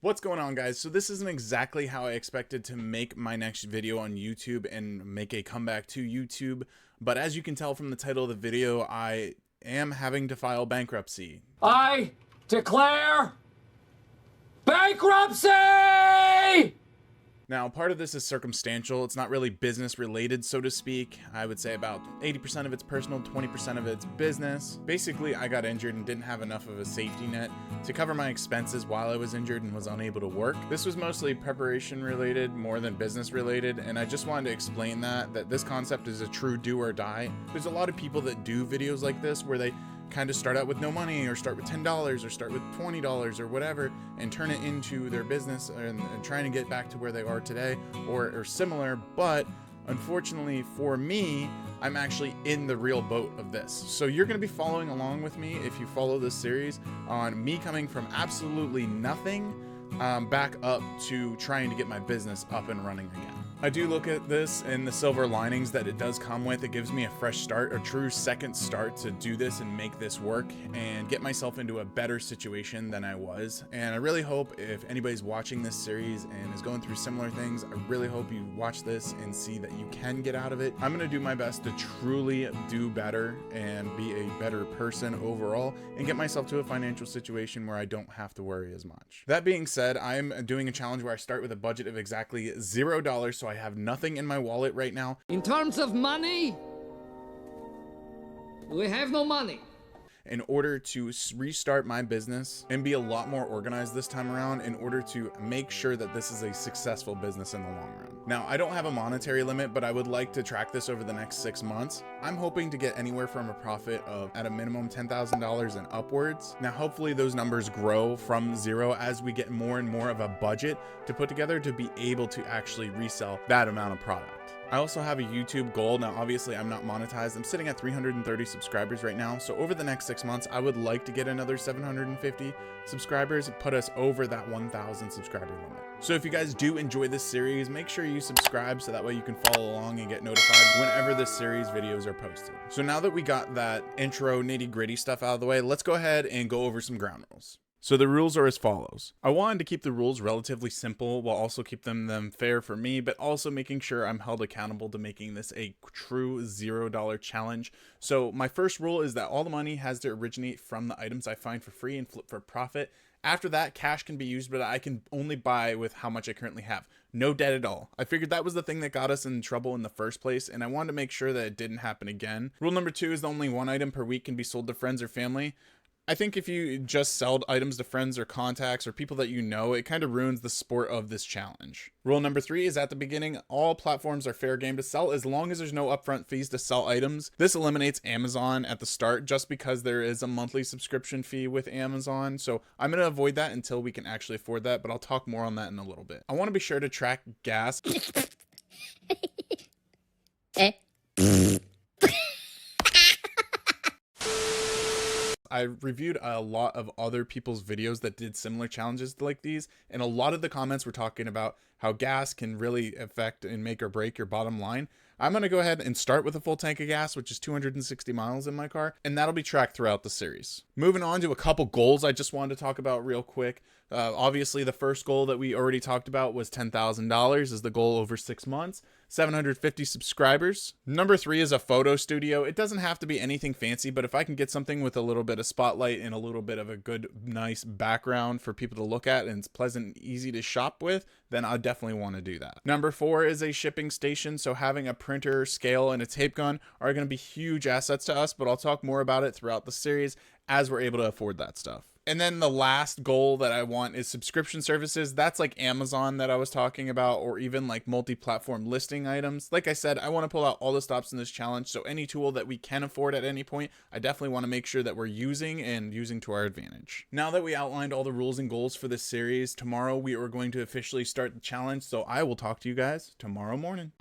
What's going on, guys? So this isn't exactly how I expected to make my next video on YouTube and make a comeback to YouTube, but as you can tell from the title of the video, I am having to file bankruptcy. I declare bankruptcy! Now, part of this is circumstantial. It's not really business related, so to speak. I would say about 80% of it's personal, 20% of it's business. Basically, I got injured and didn't have enough of a safety net to cover my expenses while I was injured and was unable to work. This was mostly preparation related more than business related, and I just wanted to explain that this concept is a true do or die. There's a lot of people that do videos like this where they kind of start out with no money, or start with $10, or start with $20 or whatever, and turn it into their business and trying to get back to where they are today or similar. But unfortunately for me, I'm actually in the real boat of this. So you're going to be following along with me if you follow this series on me coming from absolutely nothing back up to trying to get my business up and running again. I do look at this and the silver linings that it does come with. It gives me a fresh start, a true second start to do this and make this work and get myself into a better situation than I was. And I really hope if anybody's watching this series and is going through similar things, I really hope you watch this and see that you can get out of it. I'm going to do my best to truly do better and be a better person overall and get myself to a financial situation where I don't have to worry as much. That being said, I'm doing a challenge where I start with a budget of exactly $0, so I have nothing in my wallet right now. In terms of money, we have no money. In order to restart my business and be a lot more organized this time around, in order to make sure that this is a successful business in the long run. Now, I don't have a monetary limit, but I would like to track this over the next 6 months. I'm hoping to get anywhere from a profit of at a minimum $10,000 and upwards. Now, hopefully those numbers grow from zero as we get more and more of a budget to put together to be able to actually resell that amount of product. I also have a YouTube goal. Now, obviously I'm not monetized. I'm sitting at 330 subscribers right now. So over the next 6 months, I would like to get another 750 subscribers, put us over that 1,000 subscriber limit. So if you guys do enjoy this series, make sure you subscribe so that way you can follow along and get notified whenever this series videos are posted. So now that we got that intro nitty-gritty stuff out of the way, let's go ahead and go over some ground rules. So the rules are as follows. I wanted to keep the rules relatively simple while also keep them fair for me, but also making sure I'm held accountable to making this a true $0 challenge. So my first rule is that all the money has to originate from the items I find for free and flip for profit. After that, cash can be used, but I can only buy with how much I currently have. No debt at all. I figured that was the thing that got us in trouble in the first place, and I wanted to make sure that it didn't happen again. Rule number 2 is that only one item per week can be sold to friends or family. I think if you just sell items to friends or contacts or people that you know, it kind of ruins the sport of this challenge. Rule number 3 is at the beginning, all platforms are fair game to sell as long as there's no upfront fees to sell items. This eliminates Amazon at the start just because there is a monthly subscription fee with Amazon. So I'm going to avoid that until we can actually afford that, but I'll talk more on that in a little bit. I want to be sure to track gas. I reviewed a lot of other people's videos that did similar challenges like these, and a lot of the comments were talking about how gas can really affect and make or break your bottom line. I'm going to go ahead and start with a full tank of gas, which is 260 miles in my car, and that'll be tracked throughout the series. Moving on to a couple goals I just wanted to talk about real quick. Obviously, the first goal that we already talked about was $10,000 is the goal over 6 months. 750 subscribers. Number 3 is a photo studio. It doesn't have to be anything fancy, but if I can get something with a little bit of spotlight and a little bit of a good, nice background for people to look at and it's pleasant and easy to shop with, then I definitely want to do that. Number 4 is a shipping station. So having a printer, scale, and a tape gun are going to be huge assets to us, but I'll talk more about it throughout the series as we're able to afford that stuff. And then the last goal that I want is subscription services. That's like Amazon that I was talking about, or even like multi-platform listing items. Like I said, I want to pull out all the stops in this challenge. So any tool that we can afford at any point, I definitely want to make sure that we're using to our advantage. Now that we outlined all the rules and goals for this series, tomorrow we are going to officially start the challenge. So I will talk to you guys tomorrow morning.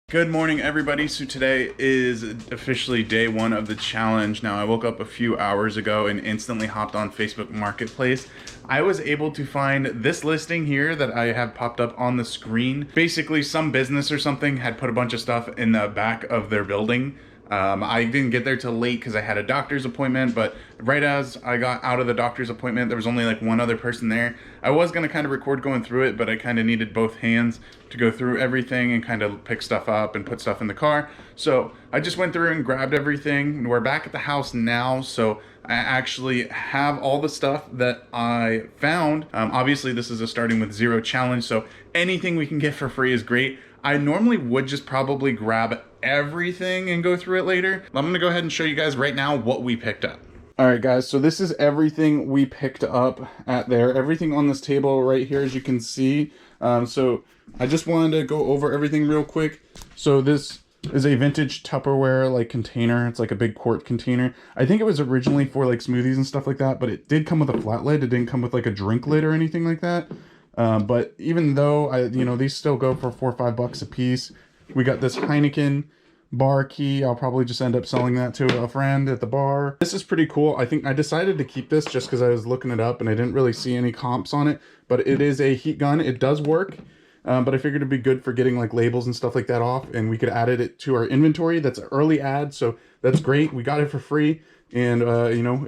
Good morning, everybody. So today is officially day 1 of the challenge. Now, I woke up a few hours ago and instantly hopped on Facebook Marketplace. I was able to find this listing here that I have popped up on the screen. Basically, some business or something had put a bunch of stuff in the back of their building I didn't get there till late because I had a doctor's appointment, but right as I got out of the doctor's appointment, there was only like one other person there. I was gonna kind of record going through it, but I kind of needed both hands to go through everything and kind of pick stuff up and put stuff in the car. So I just went through and grabbed everything. We're back at the house now, so I actually have all the stuff that I found. Obviously this is a starting with zero challenge, so anything we can get for free is great. I normally would just probably grab everything and go through it later. I'm gonna go ahead and show you guys right now what we picked up. All right, guys, so this is everything we picked up at there. Everything on this table right here, as you can see. So I just wanted to go over everything real quick. So this is a vintage Tupperware like container. It's like a big quart container. I think it was originally for like smoothies and stuff like that, but it did come with a flat lid. It didn't come with like a drink lid or anything like that. But even though these still go for $4 or $5 a piece. We got this Heineken bar key. I'll probably just end up selling that to a friend at the bar. This is pretty cool. I think I decided to keep this just because I was looking it up and I didn't really see any comps on it, but it is a heat gun. It does work, but I figured it'd be good for getting like labels and stuff like that off, and we could add it to our inventory. That's an early ad, so that's great. We got it for free, and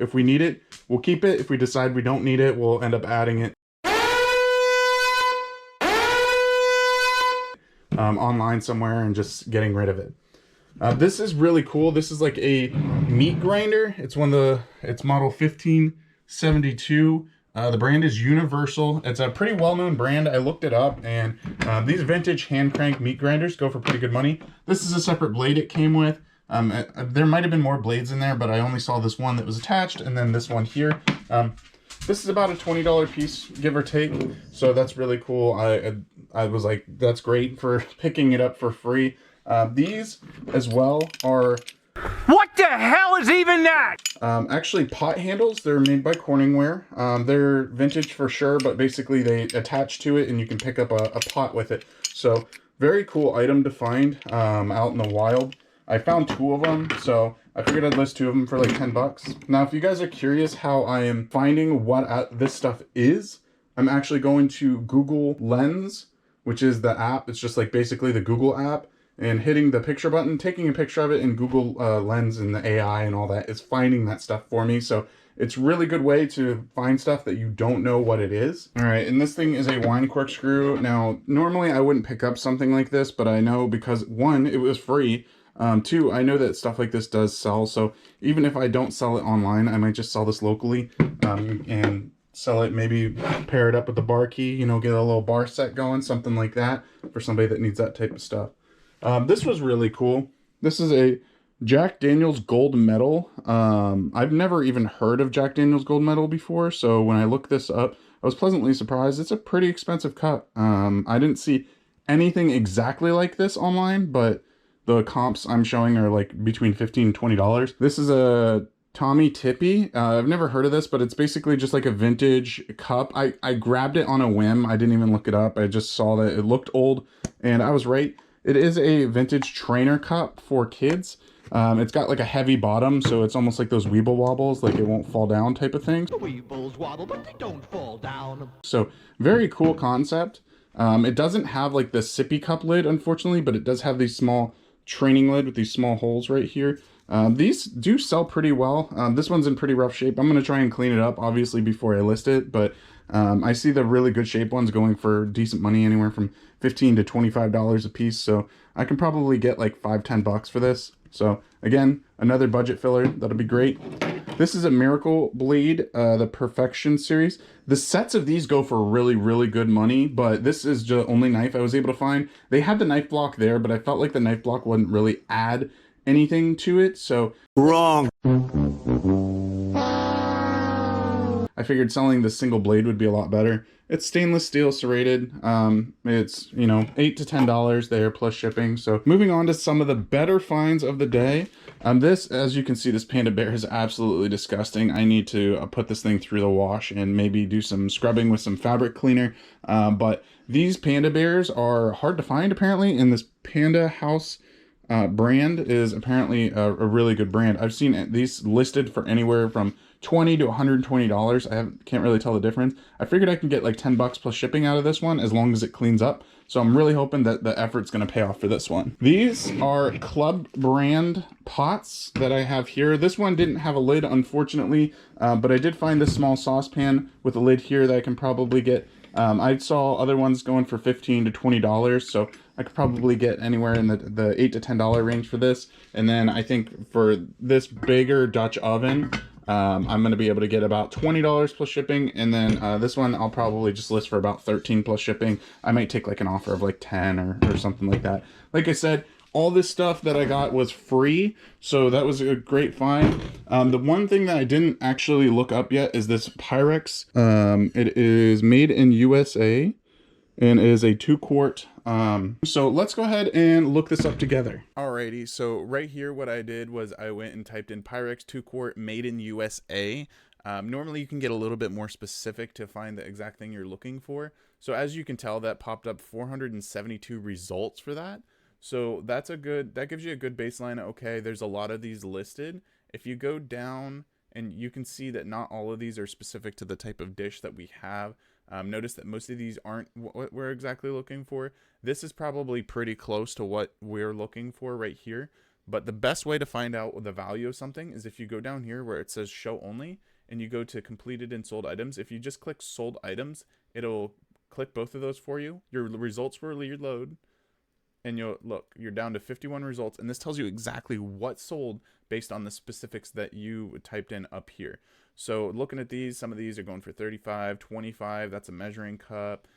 if we need it, we'll keep it. If we decide we don't need it, we'll end up adding it online somewhere and just getting rid of it. This is really cool. This is like a meat grinder. It's it's model 1572. The brand is Universal. It's a pretty well-known brand. I looked it up, and these vintage hand crank meat grinders go for pretty good money. This is a separate blade it came with. There might have been more blades in there, but I only saw this one that was attached, and then this one here. This is about a $20 piece, give or take. So that's really cool. I was like, that's great for picking it up for free. These as well are... What the hell is even that? Actually pot handles. They're made by Corningware. They're vintage for sure, but basically they attach to it and you can pick up a pot with it. So very cool item to find out in the wild. I found 2 of them, so I figured I'd list 2 of them for like $10. Now, if you guys are curious how I am finding what this stuff is, I'm actually going to Google Lens, which is the app. It's just like basically the Google app, and hitting the picture button, taking a picture of it, and Google Lens and the AI and all that is finding that stuff for me. So it's a really good way to find stuff that you don't know what it is. All right, and this thing is a wine corkscrew. Now, normally I wouldn't pick up something like this, but I know because 1, it was free. 2, I know that stuff like this does sell, so even if I don't sell it online, I might just sell this locally and sell it, maybe pair it up with the bar key, get a little bar set going, something like that for somebody that needs that type of stuff. This was really cool. This is a Jack Daniel's Gold Medal. I've never even heard of Jack Daniel's Gold Medal before, so when I looked this up, I was pleasantly surprised. It's a pretty expensive cup. I didn't see anything exactly like this online, but the comps I'm showing are like between $15 and $20. This is a Tommy Tippy. I've never heard of this, but it's basically just like a vintage cup. I grabbed it on a whim. I didn't even look it up. I just saw that it looked old, and I was right. It is a vintage trainer cup for kids. It's got like a heavy bottom, so it's almost like those Weeble Wobbles, like it won't fall down type of thing. The Weebles wobble, but they don't fall down. So very cool concept. It doesn't have like the sippy cup lid, unfortunately, but it does have these small training lid with these small holes right here. These do sell pretty well. This one's in pretty rough shape. I'm going to try and clean it up, obviously, before I list it, but I see the really good shape ones going for decent money, anywhere from $15 to $25 a piece, so I can probably get like $5-10 for this. So again, another budget filler. That'll be great. This is a Miracle Blade, the Perfection series. The sets of these go for really, really good money, but this is the only knife I was able to find. They had the knife block there, but I felt like the knife block wouldn't really add anything to it, so... Wrong. I figured selling the single blade would be a lot better. It's stainless steel serrated. It's, $8 to $10 there plus shipping. So moving on to some of the better finds of the day. This, as you can see, this panda bear is absolutely disgusting. I need to put this thing through the wash and maybe do some scrubbing with some fabric cleaner. But these panda bears are hard to find apparently, and this Panda House brand is apparently a really good brand. I've seen these listed for anywhere from $20 to $120. Can't really tell the difference. I figured I can get like 10 bucks plus shipping out of this one as long as it cleans up. So I'm really hoping that the effort's gonna pay off for this one. These are Club brand pots that I have here. This one didn't have a lid, unfortunately, but I did find this small saucepan with a lid here that I can probably get. I saw other ones going for $15 to $20, so I could probably get anywhere in the $8 to $10 range for this. And then I think for this bigger Dutch oven, I'm going to be able to get about $20 plus shipping. And then this one I'll probably just list for about $13 plus shipping. I might take like an offer of like 10 or something like that. Like I said, all this stuff that I got was free, so that was a great find. The one thing that I didn't actually look up yet is this Pyrex. It is made in USA and is a 2-quart. So let's go ahead and look this up together. Alrighty, so right here what I did was I went and typed in Pyrex 2-quart made in USA. Normally you can get a little bit more specific to find the exact thing you're looking for. So as you can tell, that popped up 472 results for that. So that gives you a good baseline. Okay, there's a lot of these listed. If you go down, and you can see that not all of these are specific to the type of dish that we have. Notice that most of these aren't what we're exactly looking for. This is probably pretty close to what we're looking for right here. But the best way to find out the value of something is if you go down here where it says show only, and you go to completed and sold items. If you just click sold items, it'll click both of those for you. Your results will reload. And you'll look, you're down to 51 results, and this tells you exactly what sold based on the specifics that you typed in up here. So looking at these, some of these are going for 35, 25, that's a measuring cup,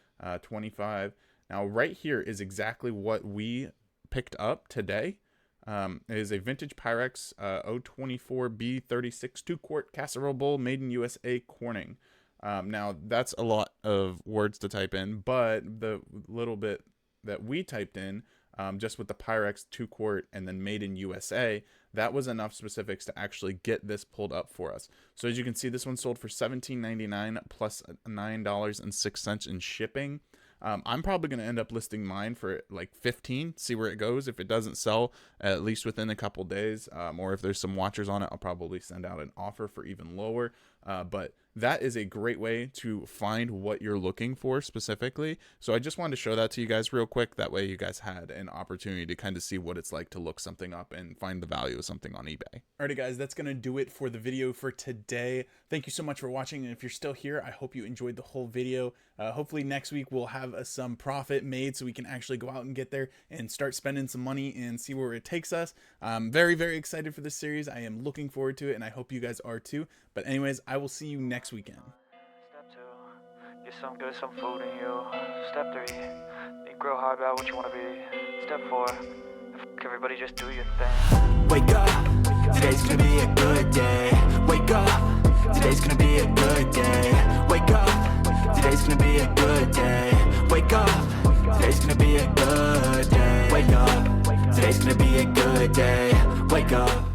25. Now right here is exactly what we picked up today. It is a vintage Pyrex 024B36 2-quart casserole bowl made in USA Corning. Now that's a lot of words to type in, but the little bit that we typed in, just with the Pyrex 2-quart and then made in USA, that was enough specifics to actually get this pulled up for us. So as you can see, this one sold for $17.99 plus $9.06 in shipping. I'm probably going to end up listing mine for like 15, see where it goes. If it doesn't sell, at least within a couple days, or if there's some watchers on it, I'll probably send out an offer for even lower. But that is a great way to find what you're looking for specifically. So I just wanted to show that to you guys real quick. That way you guys had an opportunity to kind of see what it's like to look something up and find the value of something on eBay. Alrighty guys, that's going to do it for the video for today. Thank you so much for watching. And if you're still here, I hope you enjoyed the whole video. Hopefully next week we'll have some profit made so we can actually go out and get there and start spending some money and see where it takes us. I'm very, very excited for this series. I am looking forward to it, and I hope you guys are too. But anyways, I will see you next weekend. Step 2, get some good, some food in you. Step 3, think real hard about what you want to be. Step 4, everybody just do your thing. Wake up, today's gonna be a good day. Wake up, today's gonna be a good day. Wake up, today's gonna be a good day. Wake up, today's gonna be a good day. Wake up, today's gonna be a good day. Wake up.